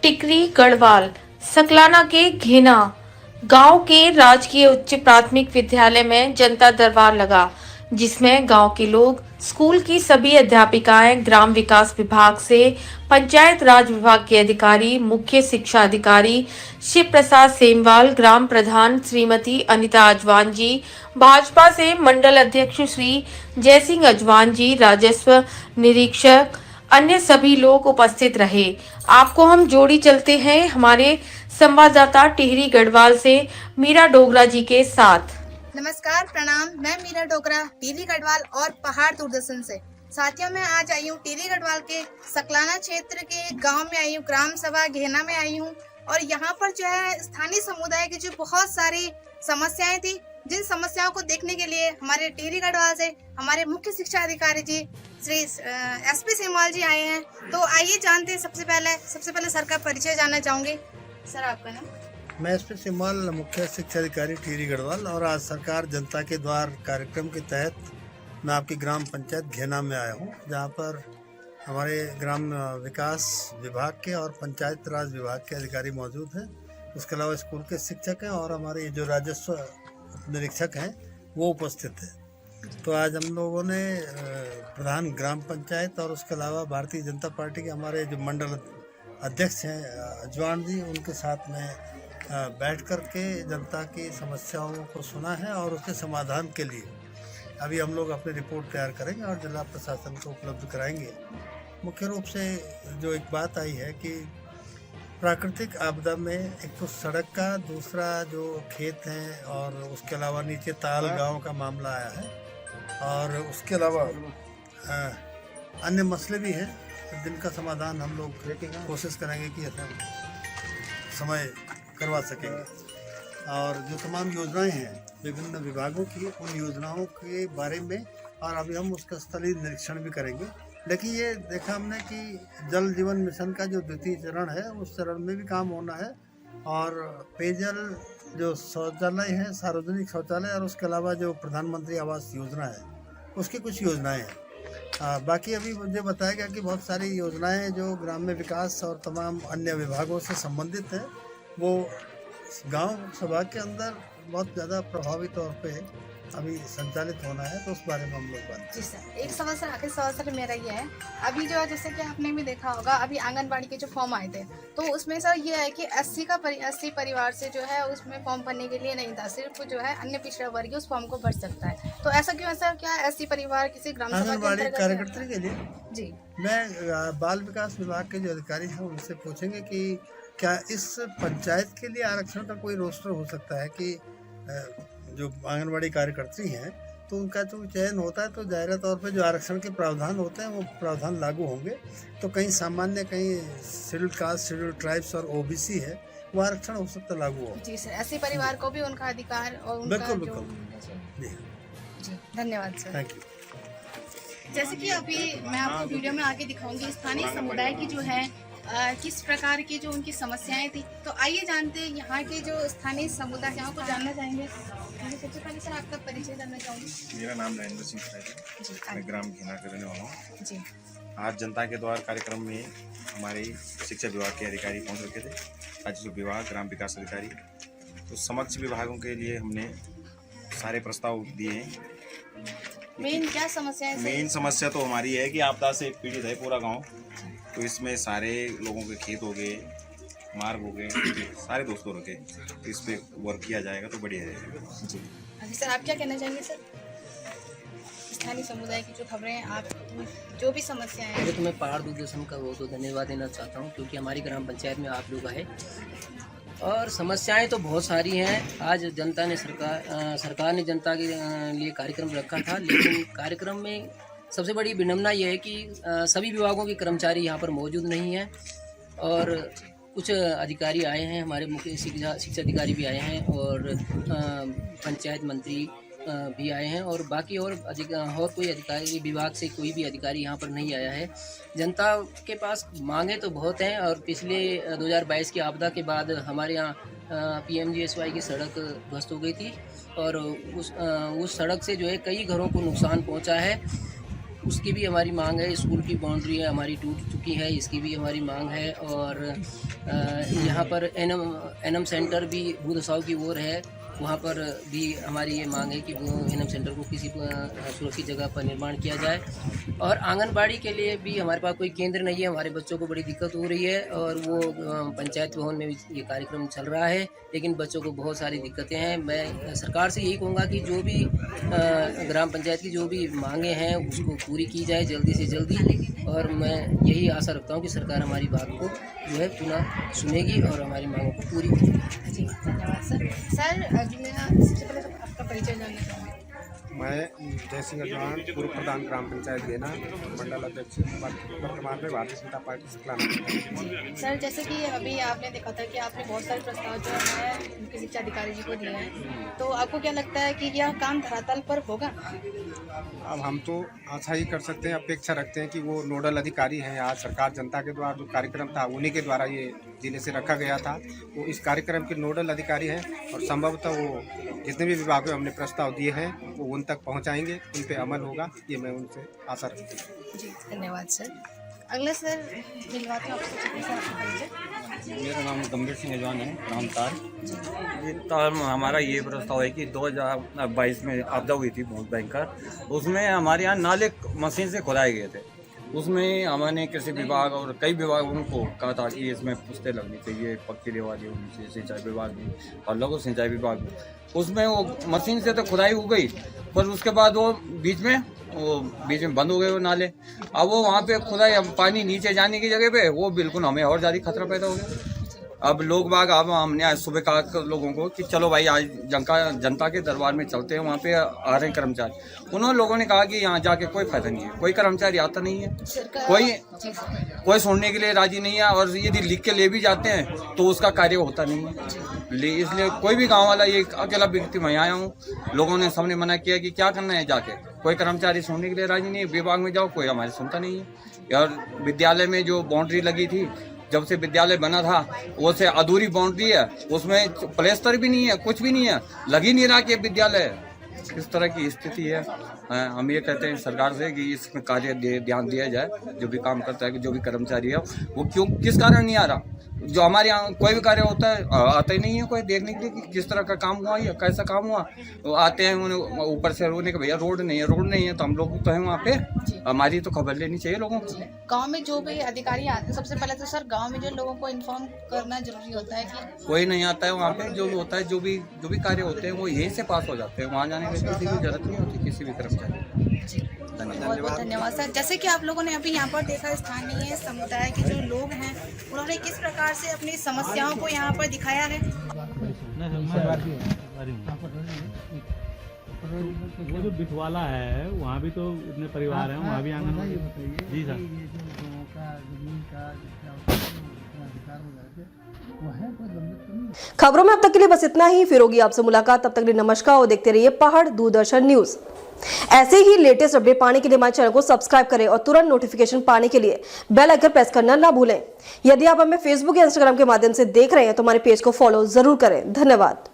टिकरी गढ़वाल सकलाना के घेना गांव के राजकीय उच्च प्राथमिक विद्यालय में जनता दरबार लगा, जिसमें गांव के लोग, स्कूल की सभी अध्यापिकाएं, ग्राम विकास विभाग से पंचायत राज विभाग के अधिकारी, मुख्य शिक्षा अधिकारी शिव प्रसाद सेमवाल, ग्राम प्रधान श्रीमती अनिता अजवान जी, भाजपा से मंडल अध्यक्ष श्री जयसिंह अजवान जी, राजस्व निरीक्षक, अन्य सभी लोग उपस्थित रहे। आपको हम जोड़ी चलते हैं हमारे संवाददाता टिहरी गढ़वाल से मीरा डोगरा जी के साथ। नमस्कार, प्रणाम। मैं मीरा डोगरा, टिहरी गढ़वाल और पहाड़ दूरदर्शन से। साथियों, मैं आज आई हूँ टिहरी गढ़वाल के सकलाना क्षेत्र के गांव में आई हूँ, ग्राम सभा घेना में आई हूँ। और यहाँ पर जो है स्थानीय समुदाय की जो बहुत सारी समस्याएं थी, जिन समस्याओं को देखने के लिए हमारे टिहरी गढ़वाल से हमारे मुख्य शिक्षा अधिकारी जी श्री एसपी सेमवाल जी आए हैं। तो आइए जानते हैं। सबसे पहले सर का परिचय जानना चाहूंगे। सर, आपका नाम? मैं एसपी सेमवाल, मुख्य शिक्षा अधिकारी टिहरी गढ़वाल। और आज सरकार जनता के द्वार कार्यक्रम के तहत मैं आपकी ग्राम पंचायत घेना में आया हूँ, जहाँ पर हमारे ग्राम विकास विभाग के और पंचायत राज विभाग के अधिकारी मौजूद हैं। उसके अलावा स्कूल के शिक्षक हैं और हमारे जो राजस्व निरीक्षक हैं वो उपस्थित हैं। तो आज हम लोगों ने प्रधान ग्राम पंचायत और उसके अलावा भारतीय जनता पार्टी के हमारे जो मंडल अध्यक्ष हैं अजवान जी, उनके साथ में बैठ कर के जनता की समस्याओं को सुना है और उसके समाधान के लिए अभी हम लोग अपनी रिपोर्ट तैयार करेंगे और जिला प्रशासन को उपलब्ध कराएंगे। मुख्य रूप से जो एक बात आई है कि प्राकृतिक आपदा में एक तो सड़क का, दूसरा जो खेत हैं और उसके अलावा नीचे ताल गांव का मामला आया है और उसके अलावा अन्य मसले भी हैं जिनका समाधान हम लोग कोशिश करेंगे कि समय करवा सकेंगे। और जो तमाम योजनाएं हैं विभिन्न विभागों की, उन योजनाओं के बारे में और अभी हम उसका स्थलीय निरीक्षण भी करेंगे। लेकिन ये देखा हमने कि जल जीवन मिशन का जो द्वितीय चरण है उस चरण में भी काम होना है और पेयजल जो शौचालय है, सार्वजनिक शौचालय, और उसके अलावा जो प्रधानमंत्री आवास योजना है उसकी कुछ योजनाएं हैं। बाकी अभी मुझे बताया गया कि बहुत सारी योजनाएं जो ग्राम्य विकास और तमाम अन्य विभागों से संबंधित है वो गांव सभा के अंदर बहुत ज़्यादा प्रभावी तौर पे अभी संचालित होना है। तो उस बारे में हम लोग बात। जी सर, एक सवाल सर, आखिरी सवाल सर मेरा ये है, अभी जो जैसे कि आपने भी देखा होगा, अभी आंगनबाड़ी के जो फॉर्म आए थे तो उसमें सर ये है कि 80 परिवार से जो है उसमें फॉर्म भरने के लिए नहीं था, सिर्फ जो है अन्य पिछड़ा वर्ग उस फॉर्म को भर सकता है। तो ऐसा क्यों है सर? क्या 80 परिवार किसी ग्राम सभा आंगनबाड़ी कार्यकर्ता के लिए जी मैं बाल विकास विभाग के जो अधिकारी हैं उनसे पूछेंगे कि क्या इस पंचायत के लिए आरक्षण का कोई रोस्टर हो सकता है कि जो आंगनबाड़ी कार्यकर्त्री हैं तो उनका जो चयन होता है तो जाहिर तौर पे जो आरक्षण के प्रावधान होते हैं वो प्रावधान लागू होंगे। तो कहीं सामान्य, कहीं शेड्यूल्ड कास्ट, शेड्यूल्ड ट्राइब्स और ओबीसी है वो आरक्षण हो सकता है लागू हो। जी सर, ऐसे परिवार को भी उनका अधिकार और उनका बिल्कुल जी, धन्यवाद सर। Thank you. जैसे कि अभी मैं आपको वीडियो में आगे दिखाऊंगी स्थानीय समुदाय की जो है किस प्रकार की जो उनकी समस्याएं थी। तो आइए जानते हैं यहाँ के जो स्थानीय समुदाय हैं को जानना चाहेंगे। सबसे पहले सर आपका परिचय जानना चाहूँगी। मेरा नाम नरेंद्र सिंह है, मैं ग्राम घेना के रहने वाला हूँ। जी, आज जनता के द्वार कार्यक्रम में हमारे शिक्षा विभाग के अधिकारी पहुँच रखे थे, राजस्व विभाग, ग्राम विकास अधिकारी। तो समक्ष विभागों के लिए हमने सारे प्रस्ताव दिए हैं। मेन क्या समस्या है? मेन समस्या तो हमारी है कि आपदा से पीड़ित है पूरा गांव। तो इसमें सारे लोगों के खेत हो गए, मार्ग हो गए, सारे दोस्तों रखे, तो इस पे वर्क किया जाएगा तो बढ़िया रहेगा। जी, अभी सर आप क्या कहना चाहेंगे सर? स्थानीय समुदाय की जो खबरें हैं, आप जो भी समस्याएं हैं। तो मैं पहाड़ दूरदर्शन का बहुत धन्यवाद देना चाहता हूँ क्योंकि हमारी ग्राम पंचायत में आप लोग आए और समस्याएं तो बहुत सारी हैं। आज जनता ने सरकार ने जनता के लिए कार्यक्रम रखा था, लेकिन कार्यक्रम में सबसे बड़ी विडंबना यह है कि सभी विभागों के कर्मचारी यहाँ पर मौजूद नहीं हैं और कुछ अधिकारी आए हैं, हमारे मुख्य शिक्षा अधिकारी भी आए हैं और पंचायत मंत्री भी आए हैं और बाकी और कोई अधिकारी विभाग से कोई भी अधिकारी यहाँ पर नहीं आया है। जनता के पास मांगे तो बहुत हैं और पिछले 2022 की आपदा के बाद हमारे यहाँ PMGSY की सड़क ध्वस्त हो गई थी और उस सड़क से जो है कई घरों को नुकसान पहुँचा है। उसकी भी हमारी मांग है। स्कूल की बाउंड्री है हमारी टूट चुकी है, इसकी भी हमारी मांग है। और यहाँ पर एनएम सेंटर भी भूदसाव की ओर है, वहाँ पर भी हमारी ये मांग है कि वो एनएम सेंटर को किसी सुरक्षित जगह पर निर्माण किया जाए। और आंगनबाड़ी के लिए भी हमारे पास कोई केंद्र नहीं है, हमारे बच्चों को बड़ी दिक्कत हो रही है। और वो पंचायत भवन में भी ये कार्यक्रम चल रहा है, लेकिन बच्चों को बहुत सारी दिक्कतें हैं। मैं सरकार से यही कहूँगा कि जो भी ग्राम पंचायत की जो भी मांगे हैं उसको पूरी की जाए जल्दी से जल्दी। और मैं यही आशा रखता हूँ कि सरकार हमारी बात को जो है पुनः सुनेगी और हमारी मांगों को पूरी करेगी। जी धन्यवाद सर। सर सबसे पहले तो आपका परिचय जानना चाहूँगी। मैं जय सिंह अजवान, पूर्व प्रधान ग्राम पंचायत घेना, मंडल अध्यक्ष, वर्तमान में भारतीय जनता पार्टी सतलाना। सर जैसे कि अभी आपने देखा था कि आपने बहुत सारे प्रस्ताव जो है उनके शिक्षा अधिकारी जी को दिए हैं, तो आपको क्या लगता है कि यह काम धरातल पर होगा? अब हम तो आशा ही कर सकते हैं, अपेक्षा रखते हैं कि वो नोडल अधिकारी हैं। आज सरकार जनता के द्वारा जो कार्यक्रम था उन्हीं के द्वारा ये जिले से रखा गया था, वो इस कार्यक्रम के नोडल अधिकारी हैं। और संभवतः वो जितने भी विभागों में हमने प्रस्ताव दिए हैं वो उन तक पहुंचाएंगे, उन पे अमल होगा, ये मैं उनसे आशा रखती हूँ। जी धन्यवाद सर। अगला सर मिलवाते हैं आपसे छोटे से आपका परिचय। मेरा नाम गंभीर सिंह अजवान है, ग्राम तार। ये तार हमारा ये प्रस्ताव है कि 2022 में आपदा हुई थी बहुत भयंकर, उसमें हमारे यहाँ नाले मशीन से खुदाए गए थे। उसमें हमने कृषि विभाग और कई विभागों को कहा था कि इसमें पुश्ते लगनी चाहिए, पक्की दीवारें होनी चाहिए, सिंचाई विभाग में और लघु सिंचाई विभाग में। उसमें वो मशीन से तो खुदाई हो गई, पर उसके बाद वो बीच में बंद हो गए वो नाले। अब वो वहाँ पे खुदाई, अब पानी नीचे जाने की जगह पे वो बिल्कुल हमें और ज़्यादा खतरा पैदा हो गया। अब लोग बाग, अब हमने आज सुबह कहा लोगों को कि चलो भाई आज जनता के दरबार में चलते हैं, वहाँ पे आ रहे हैं कर्मचारी। उन्होंने लोगों ने कहा कि यहाँ जाके कोई फायदा नहीं है, कोई कर्मचारी आता नहीं है, कोई सुनने के लिए राजी नहीं है। और यदि लिख के ले भी जाते हैं तो उसका कार्य होता नहीं है। इसलिए कोई भी गाँव वाला, ये अकेला व्यक्ति मैं आया हूँ, लोगों ने सबने मना किया कि क्या करना है जाके, कोई कर्मचारी सुनने के लिए राजी नहीं है। विभाग में जाओ, कोई हमारी सुनता नहीं है। और विद्यालय में जो बाउंड्री लगी थी, जब से विद्यालय बना था वो से अधूरी बाउंड्री है, उसमें प्लेस्टर भी नहीं है, कुछ भी नहीं है, लग ही नहीं रहा कि विद्यालय। इस तरह की स्थिति है। हम ये कहते हैं सरकार से कि इसमें कार्य ध्यान दिया जाए, जो भी काम करता है, जो भी कर्मचारी है वो किस कारण नहीं आ रहा। जो हमारे यहाँ कोई भी कार्य होता है आता ही नहीं है कोई देखने के लिए कि किस तरह का काम हुआ या कैसा काम हुआ। वो आते हैं, उन्हें ऊपर से रोने के भैया रोड नहीं है, तो हम लोग तो हैं वहाँ पे, हमारी तो खबर लेनी चाहिए लोगों को। गांव में जो भी अधिकारी आते हैं, सबसे पहले तो सर गांव में जो लोगों को इन्फॉर्म करना जरूरी होता है कि कोई नहीं आता है वहाँ पे। जो भी होता है, जो भी कार्य होते हैं वो यहीं से पास हो जाते हैं, वहाँ जाने की किसी की जरूरत नहीं होती किसी भी कर्मचारी। बहुत बहुत धन्यवाद सर। जैसे कि आप लोगों ने अभी यहाँ पर देखा, स्थानीय समुदाय के जो लोग हैं उन्होंने किस प्रकार से अपनी समस्याओं को यहाँ पर दिखाया है। वो जो बिठवाला है वहाँ भी तो इतने परिवार हैं, वहाँ भी आंगनबाड़ी। जी सर। खबरों में अब तक के लिए बस इतना ही। फिर होगी आपसे मुलाकात, तब तक के लिए नमस्कार और देखते रहिए पहाड़ दूरदर्शन न्यूज। ऐसे ही लेटेस्ट अपडेट पाने के लिए हमारे चैनल को सब्सक्राइब करें और तुरंत नोटिफिकेशन पाने के लिए बेल आइकन प्रेस करना ना भूलें। यदि आप हमें फेसबुक या इंस्टाग्राम के माध्यम से देख रहे हैं तो हमारे पेज को फॉलो जरूर करें। धन्यवाद।